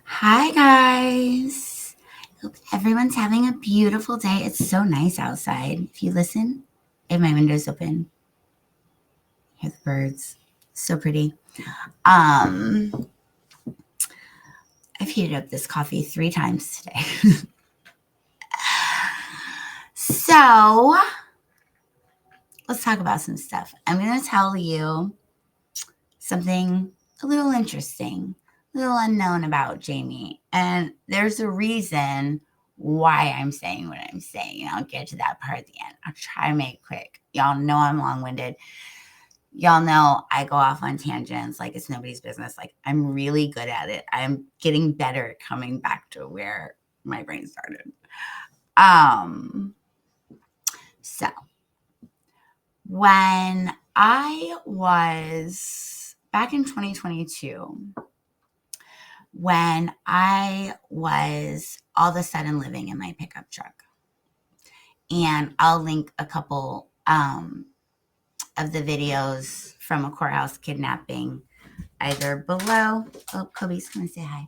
Hi, guys. Hope everyone's having a beautiful day. It's so nice outside. If you listen, if my window's open, hear the birds. So pretty. Um, I've heated up this coffee 3 times today. So let's talk about some stuff. I'm going to tell you something a little interesting, a little unknown about Jamie. And there's a reason why I'm saying what I'm saying. And I'll get to that part at the end. I'll try to make it quick. Y'all know I'm long winded. Y'all know I go off on tangents like it's nobody's business. Like I'm really good at it. I'm getting better at coming back to where my brain started. Um, so when I was back in 2022, when I was all of a sudden living in my pickup truck. And I'll link a couple of the videos from a courthouse kidnapping either below. Oh, Kobe's going to say hi.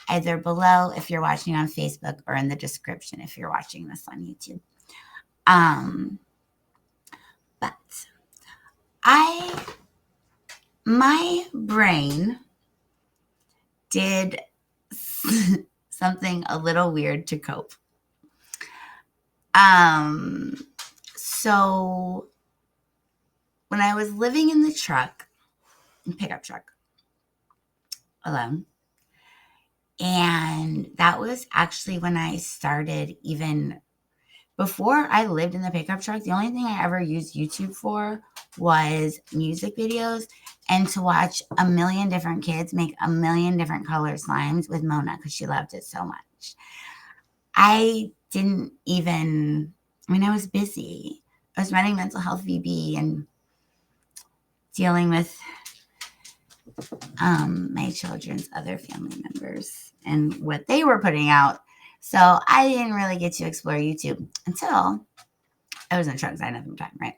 Either below if you're watching on Facebook or in the description if you're watching this on YouTube. But my brain did something a little weird to cope. So when I was living in the truck, pickup truck, alone, and that was actually when I started even before I lived in the pickup truck, the only thing I ever used YouTube for was music videos and to watch a million different kids make a million different color slimes with Mona because she loved it so much. I didn't even, I was busy. I was running mental health VB and dealing with my children's other family members and what they were putting out. So I didn't really get to explore YouTube until I was in trucks. I had nothing time, right?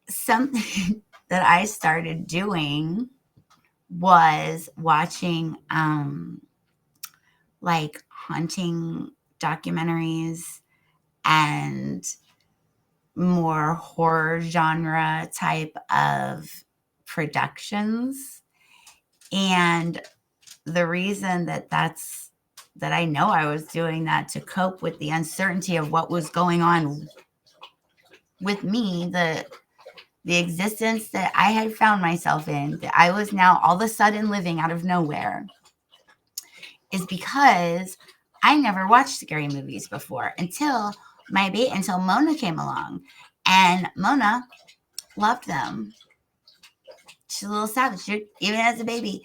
Something that I started doing was watching like hunting documentaries and more horror genre type of productions. And the reason that I know I was doing that to cope with the uncertainty of what was going on with me, the existence that I had found myself in, that I was now all of a sudden living out of nowhere, is because I never watched scary movies before until Mona came along, and Mona loved them. She's a little savage, even as a baby.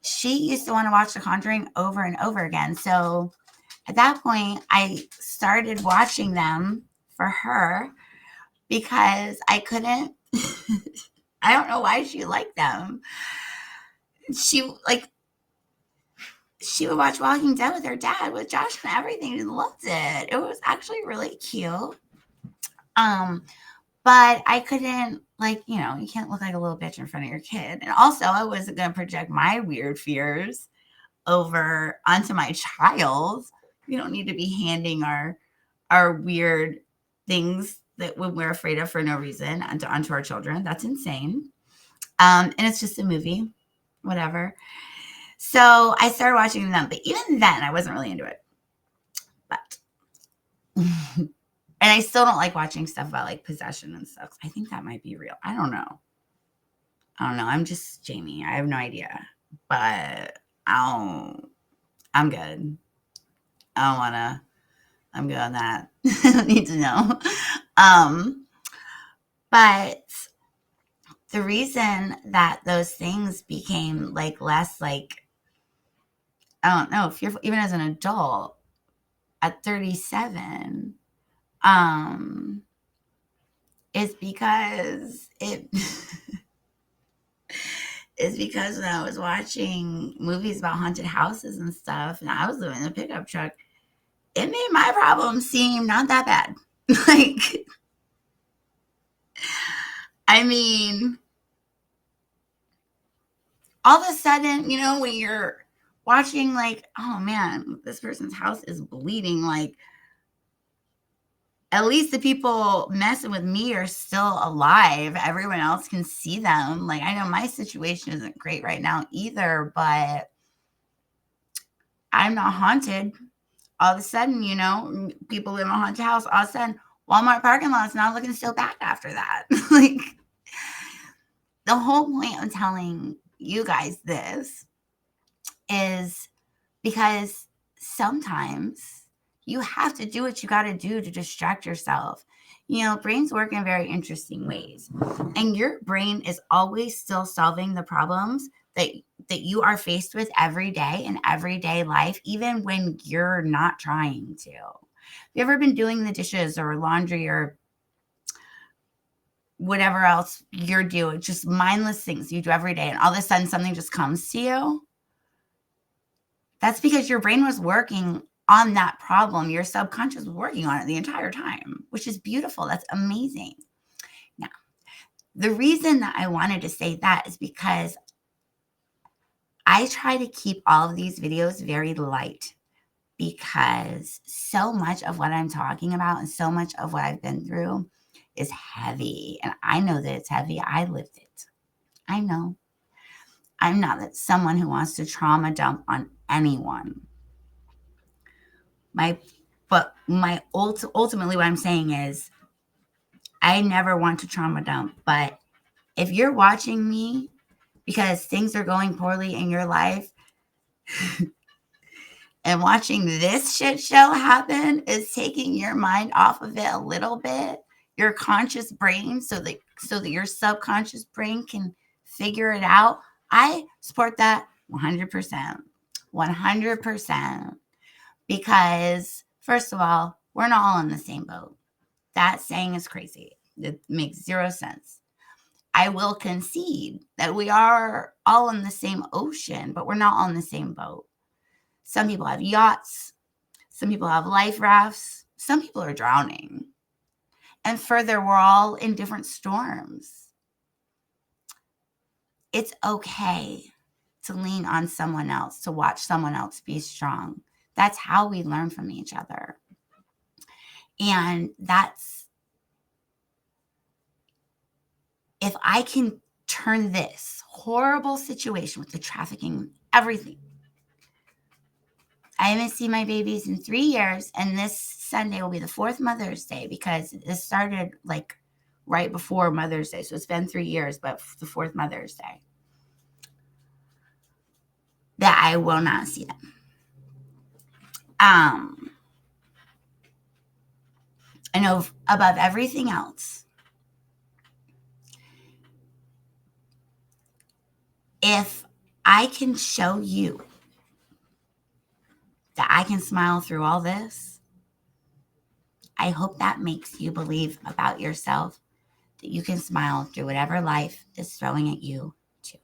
She used to want to watch The Conjuring over and over again. So at that point, I started watching them for her because I couldn't. I don't know why she liked them. She like she would watch Walking Dead with her dad, with Josh and everything. She loved it. It was actually really cute. Um, but I couldn't, you can't look like a little bitch in front of your kid. And also, I wasn't going to project my weird fears over onto my child. We don't need to be handing our weird things that we're afraid of for no reason onto our children. That's insane. And it's just a movie, whatever. So I started watching them, but even then, I wasn't really into it. But and I still don't like watching stuff about like possession and stuff. I think that might be real. I don't know. I'm just Jamie. I have no idea. But I'm good. I don't wanna. I'm good on that. I don't need to know. Um, but the reason that those things became like less like, I don't know, if you're even as an adult at 37, is because it is because when I was watching movies about haunted houses and stuff, and I was living in a pickup truck, it made my problem seem not that bad. Like, I mean, all of a sudden, when you're watching, like, oh man, this person's house is bleeding, like, at least the people messing with me are still alive. Everyone else can see them. Like, I know my situation isn't great right now either, but I'm not haunted. All of a sudden, people live in a haunted house. All of a sudden, Walmart parking lot's not looking so bad after that. Like, the whole point of telling you guys this is because sometimes you have to do what you got to do to distract yourself. Brains work in very interesting ways, and your brain is always still solving the problems that you are faced with every day in everyday life, even when you're not trying to. Have you ever been doing the dishes or laundry or whatever else you're doing, just mindless things you do every day, and all of a sudden something just comes to you? That's because your brain was working on that problem. Your subconscious was working on it the entire time, which is beautiful. That's amazing. Now, the reason that I wanted to say that is because I try to keep all of these videos very light, because so much of what I'm talking about and so much of what I've been through is heavy. And I know that it's heavy. I lived it. I know. I'm not someone who wants to trauma dump on anyone. Ultimately what I'm saying is I never want to trauma dump, but if you're watching me because things are going poorly in your life and watching this shit show happen is taking your mind off of it a little bit, your conscious brain, so that your subconscious brain can figure it out, I support that 100%. 100%. Because first of all, we're not all in the same boat. That saying is crazy. It makes zero sense. I will concede that we are all in the same ocean, but we're not all in the same boat. Some people have yachts. Some people have life rafts. Some people are drowning. And further, we're all in different storms. It's okay to lean on someone else, to watch someone else be strong. That's how we learn from each other. And that's, if I can turn this horrible situation with the trafficking, everything. I haven't seen my babies in 3 years, and this Sunday will be the 4th Mother's Day, because this started like right before Mother's Day. So it's been 3 years, but the 4th Mother's Day, that I will not see them. I know above everything else, if I can show you that I can smile through all this, I hope that makes you believe about yourself that you can smile through whatever life is throwing at you too.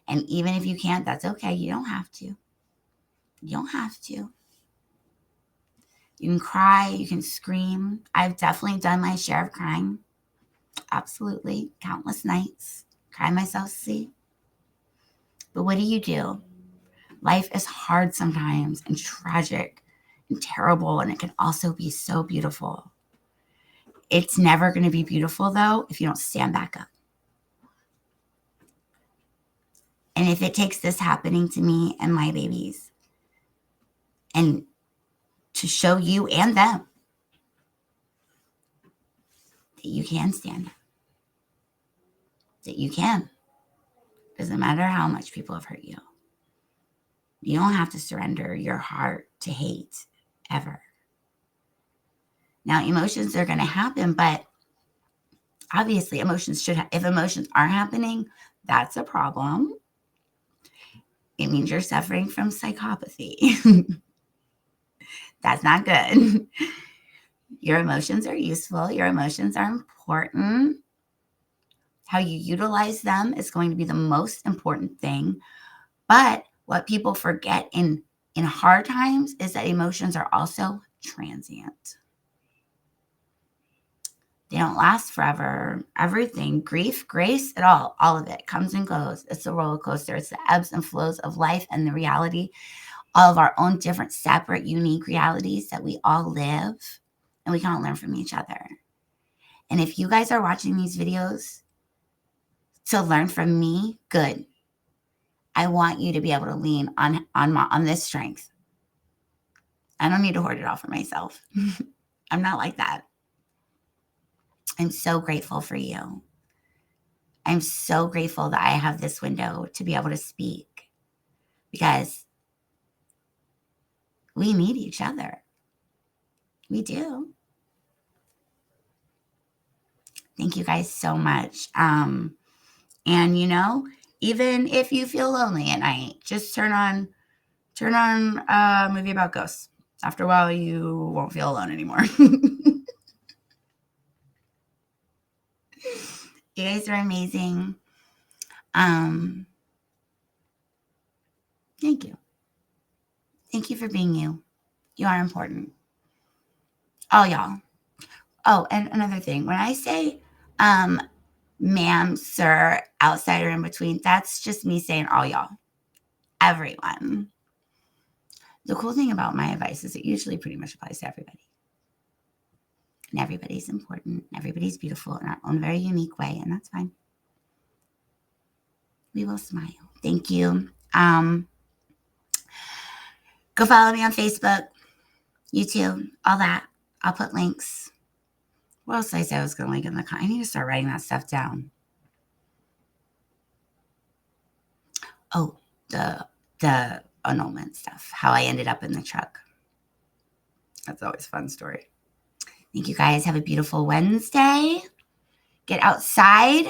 And even if you can't, that's okay. You don't have to. You don't have to. You can cry, you can scream. I've definitely done my share of crying. Absolutely. Countless nights. Cry myself to sleep. But what do? Life is hard sometimes, and tragic and terrible, and it can also be so beautiful. It's never going to be beautiful, though, if you don't stand back up. And if it takes this happening to me and my babies, and to show you and them that you can stand up, that you can. Doesn't matter how much people have hurt you. You don't have to surrender your heart to hate ever. Now, emotions are going to happen, but obviously emotions should, if emotions aren't happening, that's a problem. It means you're suffering from psychopathy. That's not good. Your emotions are useful. Your emotions are important. How you utilize them is going to be the most important thing. But what people forget in hard times is that emotions are also transient. They don't last forever. Everything, grief, grace, it all of it comes and goes. It's a roller coaster. It's the ebbs and flows of life and the reality, all of our own different, separate, unique realities that we all live, and we can all learn from each other. And if you guys are watching these videos to learn from me, good. I want you to be able to lean on this strength. I don't need to hoard it all for myself. I'm not like that. I'm so grateful for you. I'm so grateful that I have this window to be able to speak, because we need each other. We do. Thank you guys so much. And even if you feel lonely at night, just turn on a movie about ghosts. After a while, you won't feel alone anymore. You guys are amazing. Thank you. Thank you for being you. You are important. Oh, y'all. Oh, and another thing. When I say ma'am, sir, outside or in between, that's just me saying all y'all. Everyone. The cool thing about my advice is it usually pretty much applies to everybody. And everybody's important. Everybody's beautiful in our own very unique way, and that's fine. We will smile. Thank you. Go follow me on Facebook, YouTube, all that. I'll put links. What else did I say I was going to link in the comment? I need to start writing that stuff down. Oh, the annulment stuff. How I ended up in the truck. That's always a fun story. Thank you guys. Have a beautiful Wednesday. Get outside.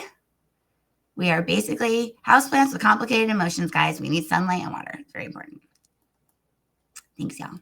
We are basically houseplants with complicated emotions, guys. We need sunlight and water. It's very important. Thanks, y'all.